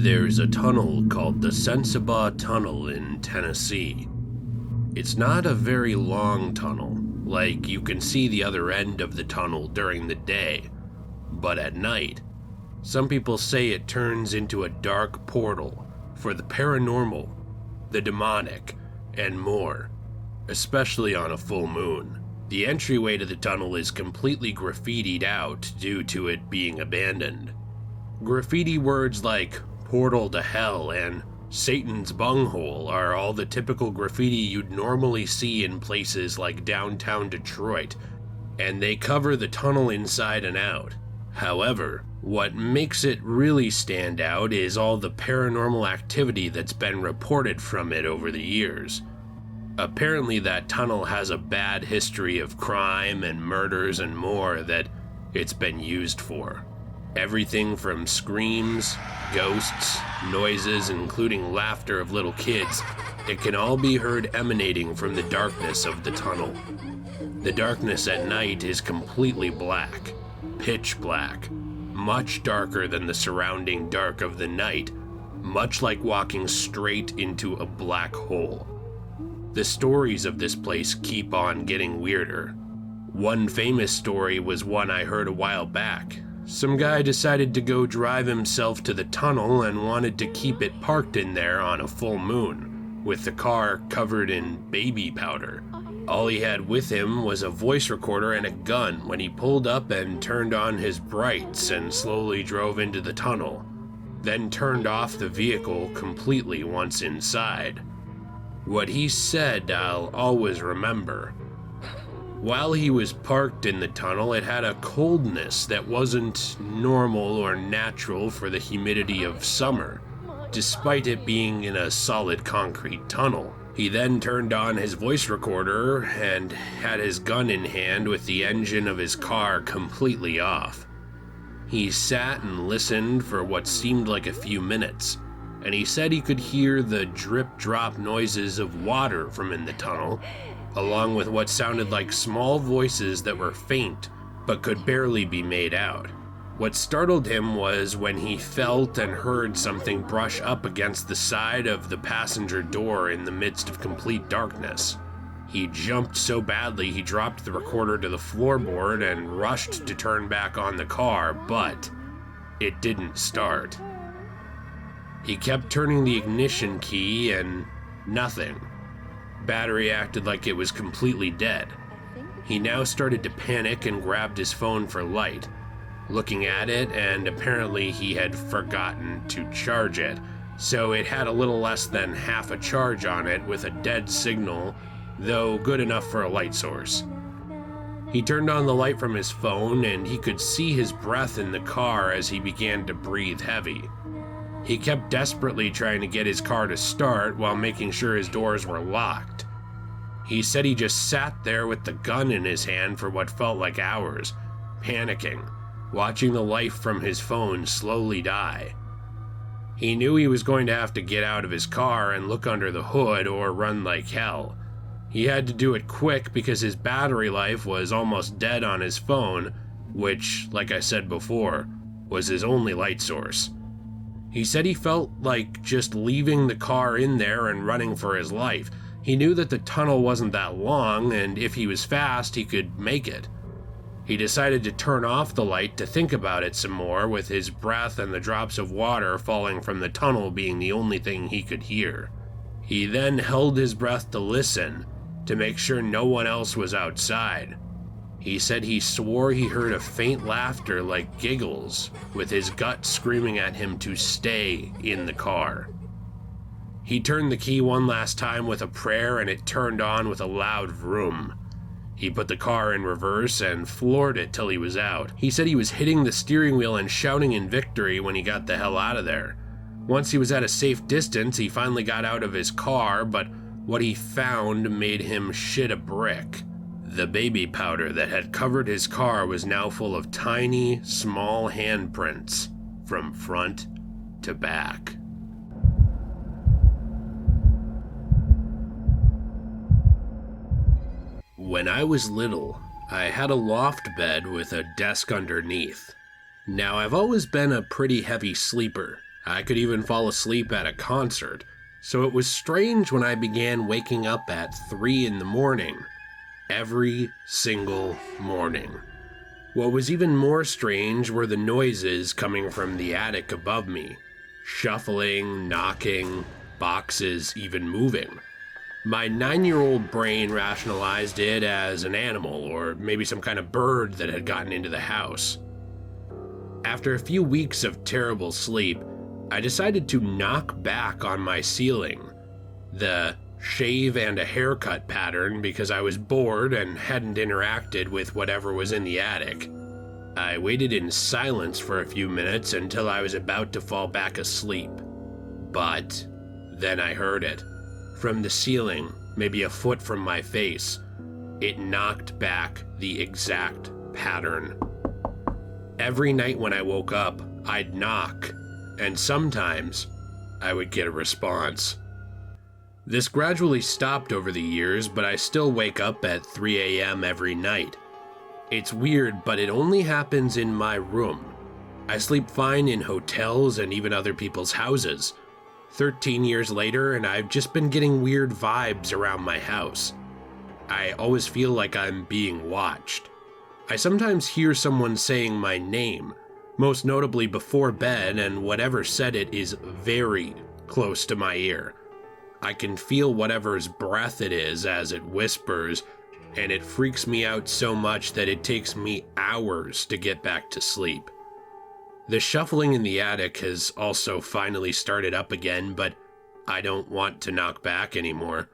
There's a tunnel called the Sensabaugh Tunnel in Tennessee. It's not a very long tunnel, like you can see the other end of the tunnel during the day, but at night, some people say it turns into a dark portal for the paranormal, the demonic, and more, especially on a full moon. The entryway to the tunnel is completely graffitied out due to it being abandoned. Graffiti words like portal to hell and Satan's bunghole are all the typical graffiti you'd normally see in places like downtown Detroit, and they cover the tunnel inside and out. However, what makes it really stand out is all the paranormal activity that's been reported from it over the years. Apparently that tunnel has a bad history of crime and murders and more that it's been used for. Everything from screams, ghosts, noises, including laughter of little kids, it can all be heard emanating from the darkness of the tunnel. The darkness at night is completely black, pitch black, much darker than the surrounding dark of the night, much like walking straight into a black hole. The stories of this place keep on getting weirder. One famous story was one I heard a while back. Some guy decided to go drive himself to the tunnel and wanted to keep it parked in there on a full moon, with the car covered in baby powder. All he had with him was a voice recorder and a gun when he pulled up and turned on his brights and slowly drove into the tunnel, then turned off the vehicle completely once inside. What he said I'll always remember. While he was parked in the tunnel, it had a coldness that wasn't normal or natural for the humidity of summer, despite it being in a solid concrete tunnel. He then turned on his voice recorder and had his gun in hand with the engine of his car completely off. He sat and listened for what seemed like a few minutes, and he said he could hear the drip-drop noises of water from in the tunnel, along with what sounded like small voices that were faint but could barely be made out. What startled him was when he felt and heard something brush up against the side of the passenger door in the midst of complete darkness. He jumped so badly he dropped the recorder to the floorboard and rushed to turn back on the car, but it didn't start. He kept turning the ignition key and nothing. Battery acted like it was completely dead. He now started to panic and grabbed his phone for light, looking at it, and apparently he had forgotten to charge it, so it had a little less than half a charge on it with a dead signal, though good enough for a light source. He turned on the light from his phone and he could see his breath in the car as he began to breathe heavy. He kept desperately trying to get his car to start while making sure his doors were locked. He said he just sat there with the gun in his hand for what felt like hours, panicking, watching the life from his phone slowly die. He knew he was going to have to get out of his car and look under the hood or run like hell. He had to do it quick because his battery life was almost dead on his phone, which, like I said before, was his only light source. He said he felt like just leaving the car in there and running for his life. He knew that the tunnel wasn't that long, and if he was fast, he could make it. He decided to turn off the light to think about it some more, with his breath and the drops of water falling from the tunnel being the only thing he could hear. He then held his breath to listen, to make sure no one else was outside. He said he swore he heard a faint laughter like giggles, with his gut screaming at him to stay in the car. He turned the key one last time with a prayer and it turned on with a loud vroom. He put the car in reverse and floored it till he was out. He said he was hitting the steering wheel and shouting in victory when he got the hell out of there. Once he was at a safe distance, he finally got out of his car, but what he found made him shit a brick. The baby powder that had covered his car was now full of tiny, small handprints from front to back. When I was little, I had a loft bed with a desk underneath. Now, I've always been a pretty heavy sleeper, I could even fall asleep at a concert, so it was strange when I began waking up at 3 in the morning, every single morning. What was even more strange were the noises coming from the attic above me. Shuffling, knocking, boxes even moving. My 9-year-old brain rationalized it as an animal or maybe some kind of bird that had gotten into the house. After a few weeks of terrible sleep, I decided to knock back on my ceiling, the shave and a haircut pattern, because I was bored and hadn't interacted with whatever was in the attic. I waited in silence for a few minutes until I was about to fall back asleep. But then I heard it. From the ceiling, maybe a foot from my face, it knocked back the exact pattern. Every night when I woke up, I'd knock, and sometimes I would get a response. This gradually stopped over the years, but I still wake up at 3 a.m. every night. It's weird, but it only happens in my room. I sleep fine in hotels and even other people's houses. 13 years later, and I've just been getting weird vibes around my house. I always feel like I'm being watched. I sometimes hear someone saying my name, most notably before bed, and whatever said it is very close to my ear. I can feel whatever's breath it is as it whispers, and it freaks me out so much that it takes me hours to get back to sleep. The shuffling in the attic has also finally started up again, but I don't want to knock back anymore.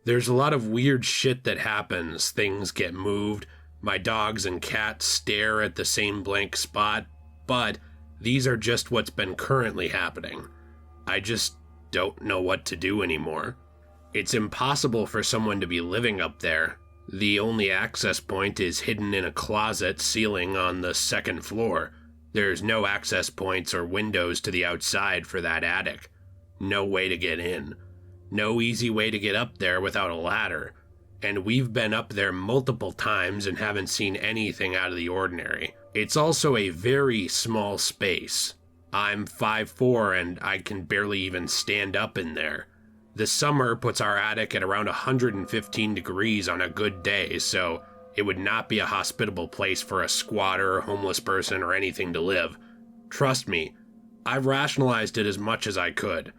There's a lot of weird shit that happens. Things get moved, my dogs and cats stare at the same blank spot, but these are just what's been currently happening. I just don't know what to do anymore. It's impossible for someone to be living up there. The only access point is hidden in a closet ceiling on the second floor. There's no access points or windows to the outside for that attic. No way to get in. No easy way to get up there without a ladder. And we've been up there multiple times and haven't seen anything out of the ordinary. It's also a very small space. I'm 5'4" and I can barely even stand up in there. The summer puts our attic at around 115 degrees on a good day, so it would not be a hospitable place for a squatter, homeless person, or anything to live. Trust me, I've rationalized it as much as I could.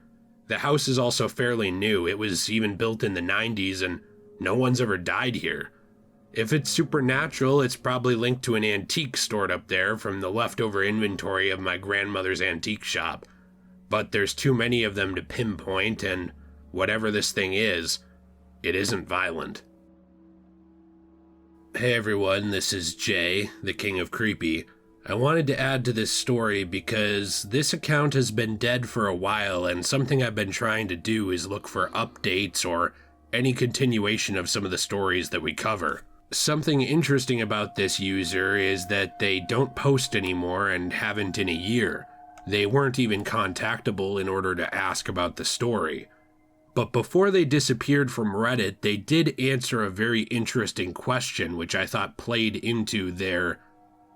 The house is also fairly new. It was even built in the 90s and no one's ever died here. If it's supernatural, it's probably linked to an antique stored up there from the leftover inventory of my grandmother's antique shop. But there's too many of them to pinpoint, and whatever this thing is, it isn't violent. Hey everyone, this is Jay, the King of Creepy. I wanted to add to this story because this account has been dead for a while, and something I've been trying to do is look for updates or any continuation of some of the stories that we cover. Something interesting about this user is that they don't post anymore and haven't in a year. They weren't even contactable in order to ask about the story. But before they disappeared from Reddit, they did answer a very interesting question, which I thought played into their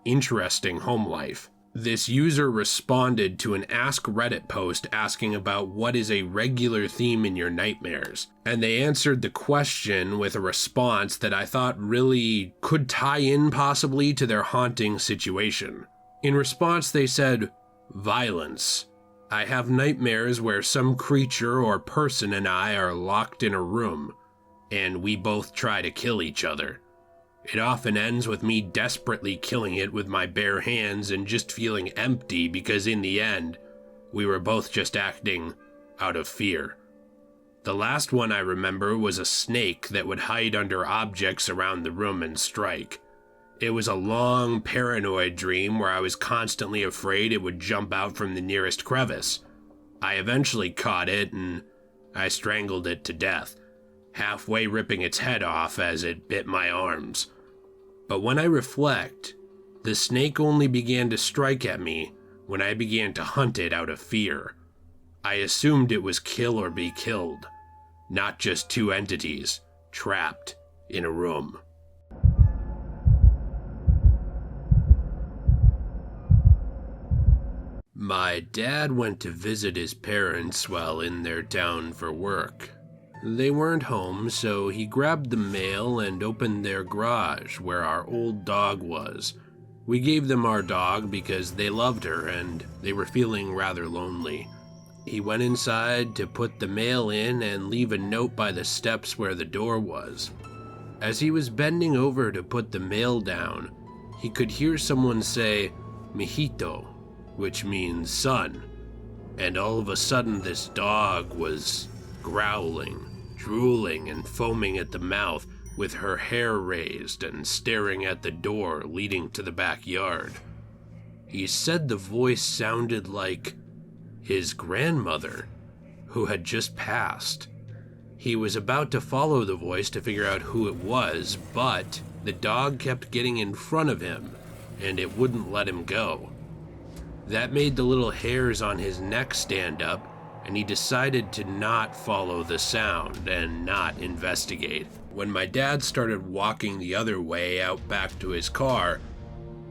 interesting home life. This user responded to an Ask Reddit post asking about what is a regular theme in your nightmares. And they answered the question with a response that I thought really could tie in possibly to their haunting situation. In response, they said, "Violence. I have nightmares where some creature or person and I are locked in a room, and we both try to kill each other. It often ends with me desperately killing it with my bare hands and just feeling empty because in the end, we were both just acting out of fear. The last one I remember was a snake that would hide under objects around the room and strike. It was a long, paranoid dream where I was constantly afraid it would jump out from the nearest crevice. I eventually caught it and I strangled it to death, halfway ripping its head off as it bit my arms. But when I reflect, the snake only began to strike at me when I began to hunt it out of fear. I assumed it was kill or be killed, not just two entities trapped in a room." My dad went to visit his parents while in their town for work. They weren't home, so he grabbed the mail and opened their garage where our old dog was. We gave them our dog because they loved her and they were feeling rather lonely. He went inside to put the mail in and leave a note by the steps where the door was. As he was bending over to put the mail down, he could hear someone say, "Mijito," which means son. And all of a sudden this dog was growling, drooling, and foaming at the mouth, with her hair raised and staring at the door leading to the backyard. He said the voice sounded like his grandmother, who had just passed. He was about to follow the voice to figure out who it was, but the dog kept getting in front of him, and it wouldn't let him go. That made the little hairs on his neck stand up, and he decided to not follow the sound and not investigate. When my dad started walking the other way out back to his car,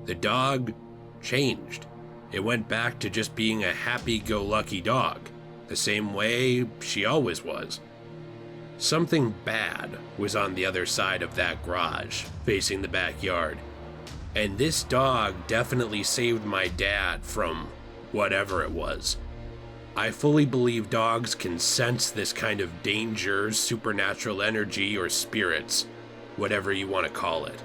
the dog changed. It went back to just being a happy-go-lucky dog, the same way she always was. Something bad was on the other side of that garage, facing the backyard, and this dog definitely saved my dad from whatever it was. I fully believe dogs can sense this kind of danger, supernatural energy, or spirits, whatever you want to call it.